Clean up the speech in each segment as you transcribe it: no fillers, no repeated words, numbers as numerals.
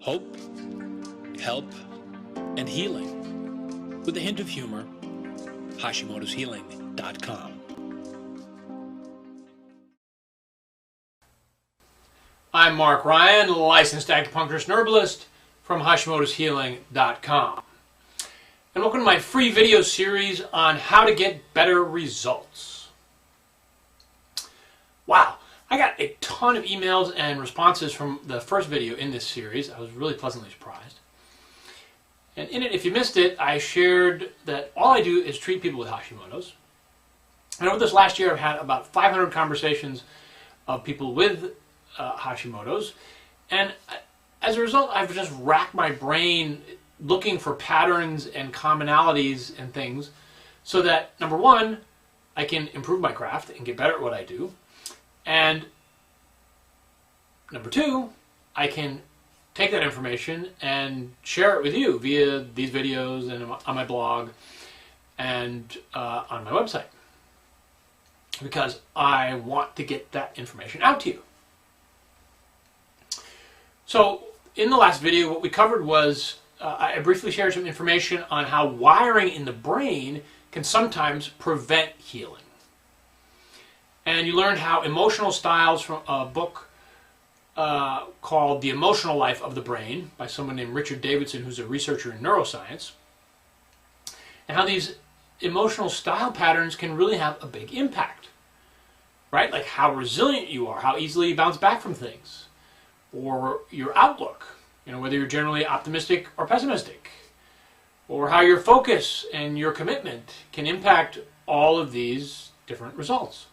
Hope, help, and healing. With a hint of humor, Hashimoto'sHealing.com. I'm Marc Ryan, licensed acupuncturist and herbalist from Hashimoto'sHealing.com. And welcome to my free video series on how to get better results. Wow, I got a ton of emails and responses from the first video in this series. I was really pleasantly surprised. And in it, if you missed it, I shared that all I do is treat people with Hashimoto's. And over this last year, I've had about 500 conversations of people with Hashimoto's. And as a result, I've just racked my brain looking for patterns and commonalities and things so that, number one, I can improve my craft and get better at what I do. And number two, I can take that information and share it with you via these videos and on my blog and on my website, because I want to get that information out to you. So in the last video, what we covered was I briefly shared some information on how wiring in the brain can sometimes prevent healing. And you learned how emotional styles from a book called The Emotional Life of the Brain by someone named Richard Davidson, who's a researcher in neuroscience, and how these emotional style patterns can really have a big impact, right? Like how resilient you are, how easily you bounce back from things, or your outlook, whether you're generally optimistic or pessimistic, or how your focus and your commitment can impact all of these different results.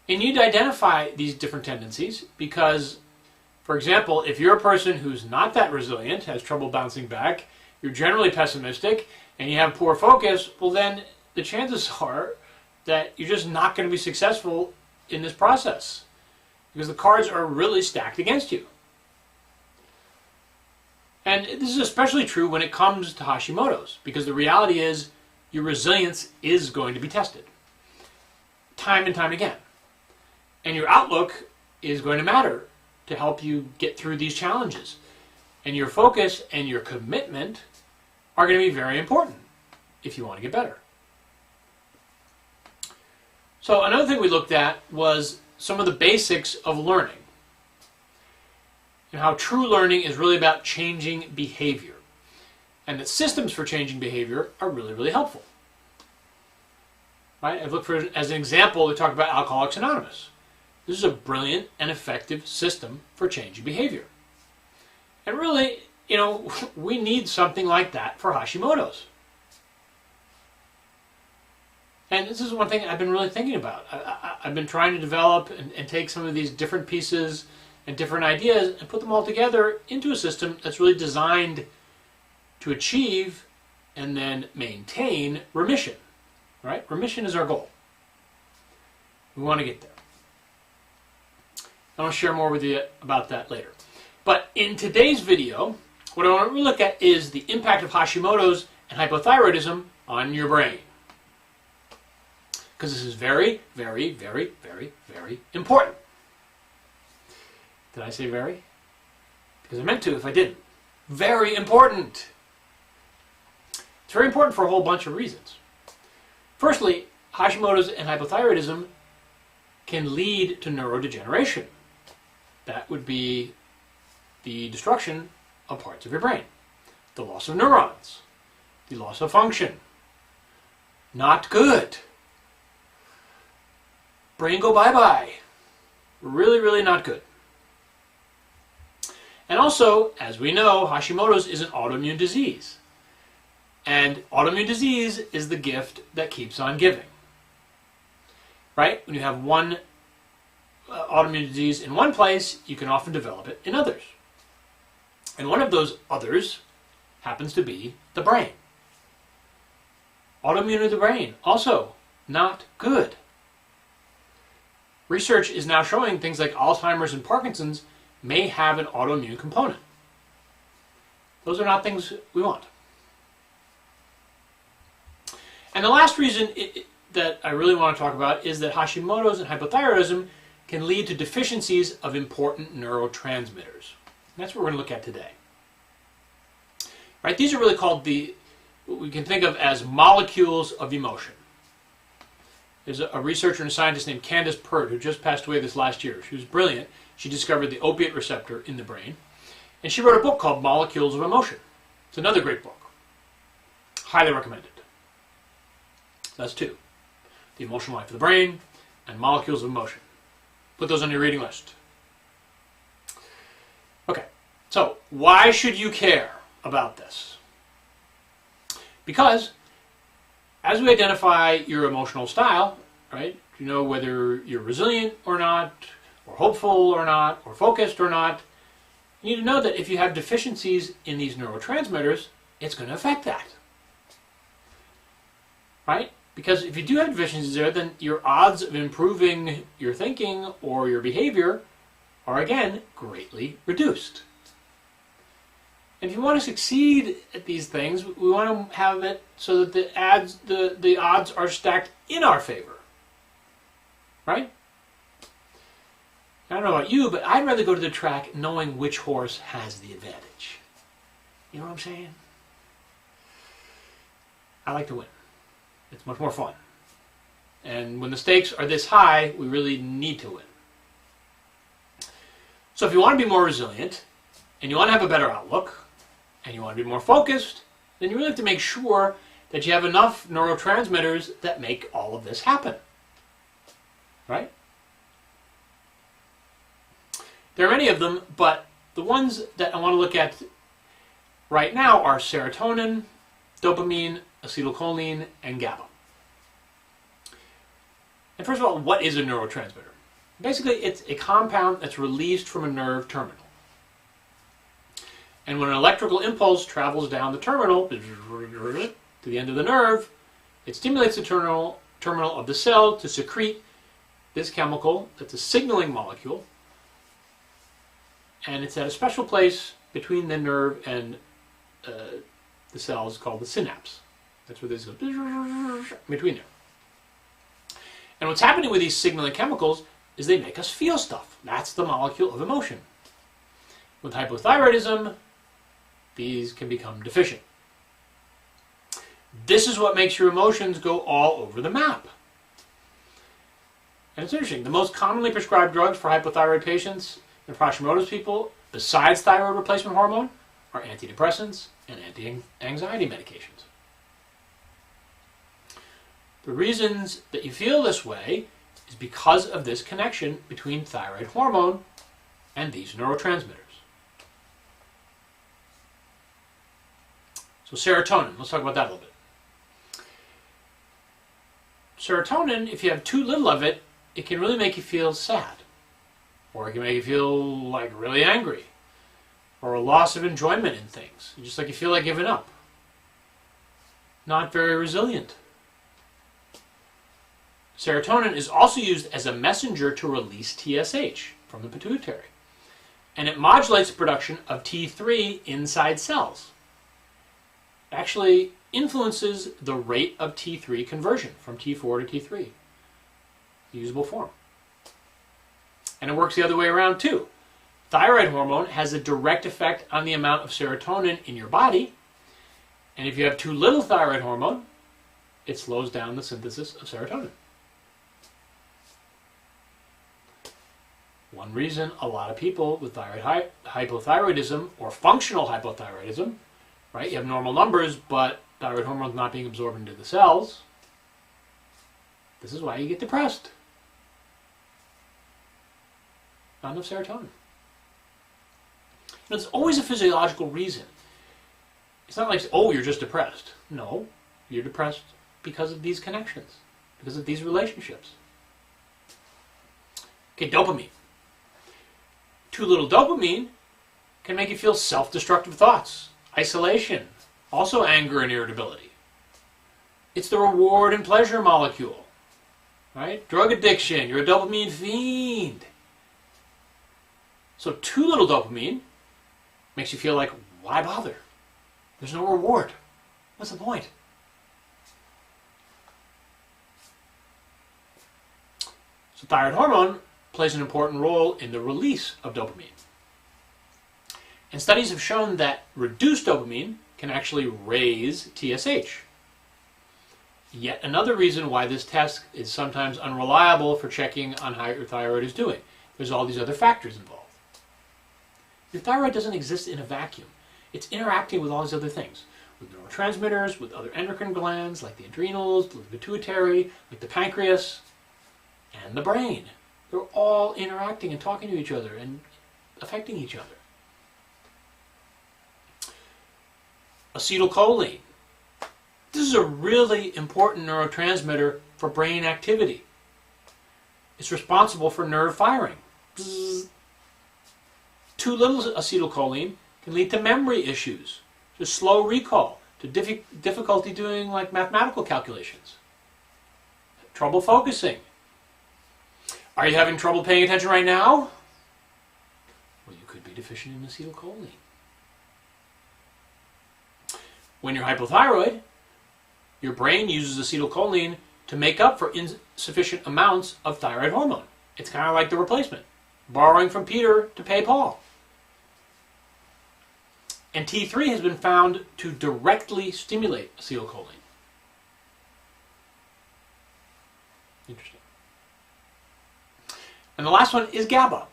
And you need to identify these different tendencies because, for example, if you're a person who's not that resilient, has trouble bouncing back, you're generally pessimistic, and you have poor focus, well then the chances are that you're just not going to be successful in this process because the cards are really stacked against you. And this is especially true when it comes to Hashimoto's, because the reality is your resilience is going to be tested time and time again. And your outlook is going to matter to help you get through these challenges. And your focus and your commitment are going to be very important if you want to get better. So another thing we looked at was some of the basics of learning. And how true learning is really about changing behavior. And that systems for changing behavior are really, really helpful. Right? I've looked for, as an example, we talked about Alcoholics Anonymous. This is a brilliant and effective system for changing behavior. And really, we need something like that for Hashimoto's. And this is one thing I've been really thinking about. I've been trying to develop and take some of these different pieces and different ideas and put them all together into a system that's really designed to achieve and then maintain remission. Right? Remission is our goal. We want to get there. I'll share more with you about that later. But in today's video, what I want to look at is the impact of Hashimoto's and hypothyroidism on your brain. Because this is very, very, very, very, very important. Did I say very? Because I meant to if I didn't. Very important. It's very important for a whole bunch of reasons. Firstly, Hashimoto's and hypothyroidism can lead to neurodegeneration. That would be the destruction of parts of your brain. The loss of neurons. The loss of function. Not good. Brain go bye-bye. Really, really not good. And also, as we know, Hashimoto's is an autoimmune disease. And autoimmune disease is the gift that keeps on giving. Right? When you have one autoimmune disease in one place, you can often develop it in others. And one of those others happens to be the brain. Autoimmune of the brain, also not good. Research is now showing things like Alzheimer's and Parkinson's may have an autoimmune component. Those are not things we want. And the last reason that I really want to talk about is that Hashimoto's and hypothyroidism can lead to deficiencies of important neurotransmitters. that's what we're going to look at today. Right? These are really called what we can think of as molecules of emotion. There's a researcher and a scientist named Candace Pert who just passed away this last year. She was brilliant. She discovered the opiate receptor in the brain. And she wrote a book called Molecules of Emotion. It's another great book. Highly recommended. That's two. The Emotional Life of the Brain and Molecules of Emotion. Put those on your reading list. Okay, so why should you care about this? Because as we identify your emotional style, right, you know whether you're resilient or not, or hopeful or not, or focused or not, you need to know that if you have deficiencies in these neurotransmitters, it's going to affect that. Right? Because if you do have deficiencies there, then your odds of improving your thinking or your behavior are, again, greatly reduced. And if you want to succeed at these things, we want to have it so that the odds are stacked in our favor. Right? I don't know about you, but I'd rather go to the track knowing which horse has the advantage. You know what I'm saying? I like to win. It's much more fun. And when the stakes are this high, we really need to win. So if you want to be more resilient, and you want to have a better outlook, and you want to be more focused, then you really have to make sure that you have enough neurotransmitters that make all of this happen. Right? There are many of them, but the ones that I want to look at right now are serotonin, dopamine, acetylcholine, and GABA. And first of all, what is a neurotransmitter? Basically, it's a compound that's released from a nerve terminal. And when an electrical impulse travels down the terminal to the end of the nerve, it stimulates the terminal of the cell to secrete this chemical that's a signaling molecule. And it's at a special place between the nerve and the cells called the synapse. That's where this goes between there. And what's happening with these signaling chemicals is they make us feel stuff. That's the molecule of emotion. With hypothyroidism, these can become deficient. This is what makes your emotions go all over the map. And it's interesting. The most commonly prescribed drugs for hypothyroid patients and for Hashimoto's people, besides thyroid replacement hormone, are antidepressants and anti-anxiety medications. The reasons that you feel this way is because of this connection between thyroid hormone and these neurotransmitters. So serotonin, let's talk about that a little bit. Serotonin, if you have too little of it, it can really make you feel sad. Or it can make you feel like really angry. Or a loss of enjoyment in things. Just like you feel like giving up. Not very resilient. Serotonin is also used as a messenger to release TSH from the pituitary. And it modulates the production of T3 inside cells. It actually influences the rate of T3 conversion from T4 to T3. Usable form. And it works the other way around too. Thyroid hormone has a direct effect on the amount of serotonin in your body. And if you have too little thyroid hormone, it slows down the synthesis of serotonin. One reason a lot of people with thyroid hypothyroidism or functional hypothyroidism, right? You have normal numbers, but thyroid hormone is not being absorbed into the cells. This is why you get depressed. Not enough serotonin. There's always a physiological reason. It's not like, oh, you're just depressed. No, you're depressed because of these connections, because of these relationships. Okay, dopamine. Too little dopamine can make you feel self-destructive thoughts, isolation, also anger and irritability. It's the reward and pleasure molecule, right? Drug addiction, you're a dopamine fiend. So too little dopamine makes you feel like, why bother? There's no reward. What's the point? So thyroid hormone plays an important role in the release of dopamine. And studies have shown that reduced dopamine can actually raise TSH. Yet another reason why this test is sometimes unreliable for checking on how your thyroid is doing. There's all these other factors involved. Your thyroid doesn't exist in a vacuum. It's interacting with all these other things, with neurotransmitters, with other endocrine glands, like the adrenals, the pituitary, like the pancreas, and the brain. They're all interacting and talking to each other and affecting each other. Acetylcholine. This is a really important neurotransmitter for brain activity. It's responsible for nerve firing. Bzzz. Too little acetylcholine can lead to memory issues, to slow recall, to difficulty doing like mathematical calculations, trouble focusing. Are you having trouble paying attention right now? Well, you could be deficient in acetylcholine. When you're hypothyroid, your brain uses acetylcholine to make up for insufficient amounts of thyroid hormone. It's kind of like the replacement, borrowing from Peter to pay Paul. And T3 has been found to directly stimulate acetylcholine. Interesting. And the last one is GABA.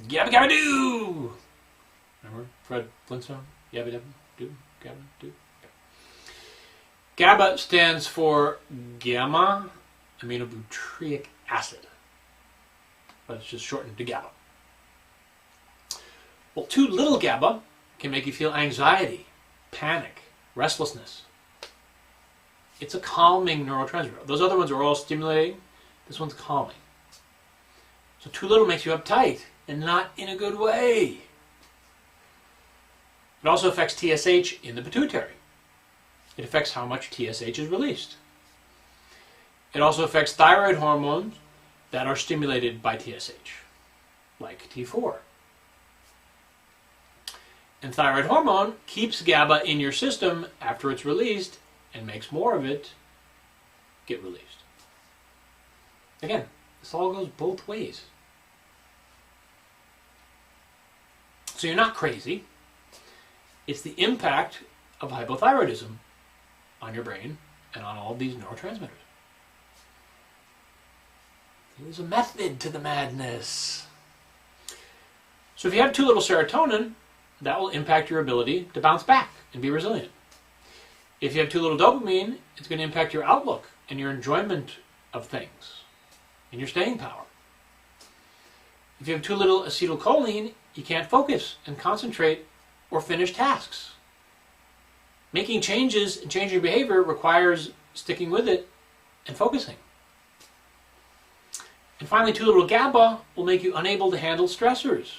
Gabba gabba doo! Remember Fred Flintstone? Yabba dabba doo, gabba doo. GABA stands for gamma aminobutyric acid, but it's just shortened to GABA. Well, too little GABA can make you feel anxiety, panic, restlessness. It's a calming neurotransmitter. Those other ones are all stimulating. This one's calming. So too little makes you uptight, and not in a good way. It also affects TSH in the pituitary. It affects how much TSH is released. It also affects thyroid hormones that are stimulated by TSH, like T4. And thyroid hormone keeps GABA in your system after it's released and makes more of it get released. Again, this all goes both ways. So you're not crazy. It's the impact of hypothyroidism on your brain and on all of these neurotransmitters. There's a method to the madness. So if you have too little serotonin, that will impact your ability to bounce back and be resilient. If you have too little dopamine, it's going to impact your outlook and your enjoyment of things and your staying power. If you have too little acetylcholine, you can't focus and concentrate or finish tasks. Making changes and changing your behavior requires sticking with it and focusing. And finally, too little GABA will make you unable to handle stressors.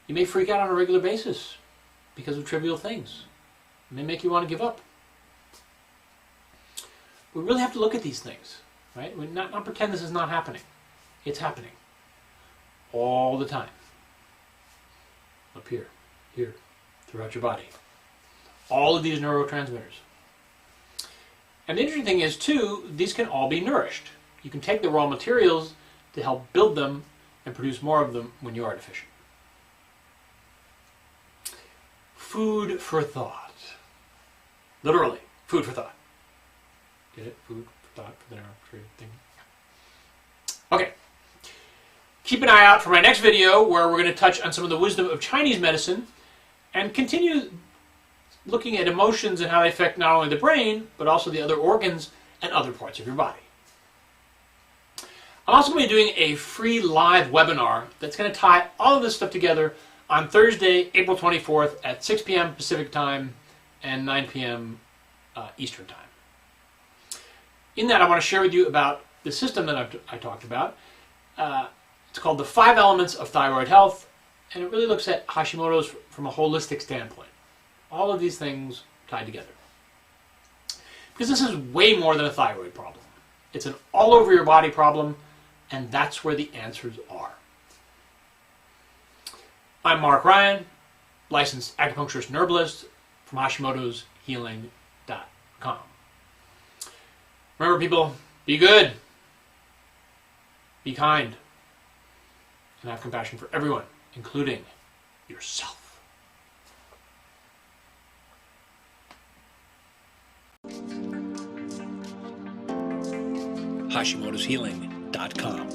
You may freak out on a regular basis because of trivial things. It may make you want to give up. We really have to look at these things, right? We not pretend this is not happening. It's happening all the time. Up here, here, throughout your body. All of these neurotransmitters. And the interesting thing is, too, these can all be nourished. You can take the raw materials to help build them and produce more of them when you are deficient. Food for thought. Literally, food for thought. Get it? Food for thought for the neurotransmitter thing. Okay. Keep an eye out for my next video where we're going to touch on some of the wisdom of Chinese medicine and continue looking at emotions and how they affect not only the brain, but also the other organs and other parts of your body. I'm also going to be doing a free live webinar that's going to tie all of this stuff together on Thursday, April 24th at 6 p.m. Pacific Time and 9 p.m. Eastern Time. In that, I want to share with you about the system that I talked about. It's called the 5 Elements of Thyroid Health, and it really looks at Hashimoto's from a holistic standpoint. All of these things tied together. Because this is way more than a thyroid problem. It's an all over your body problem, and that's where the answers are. I'm Marc Ryan, licensed acupuncturist and herbalist from Hashimoto's Healing.com. Remember, people, be good, be kind, and have compassion for everyone, including yourself. Hashimoto'sHealing.com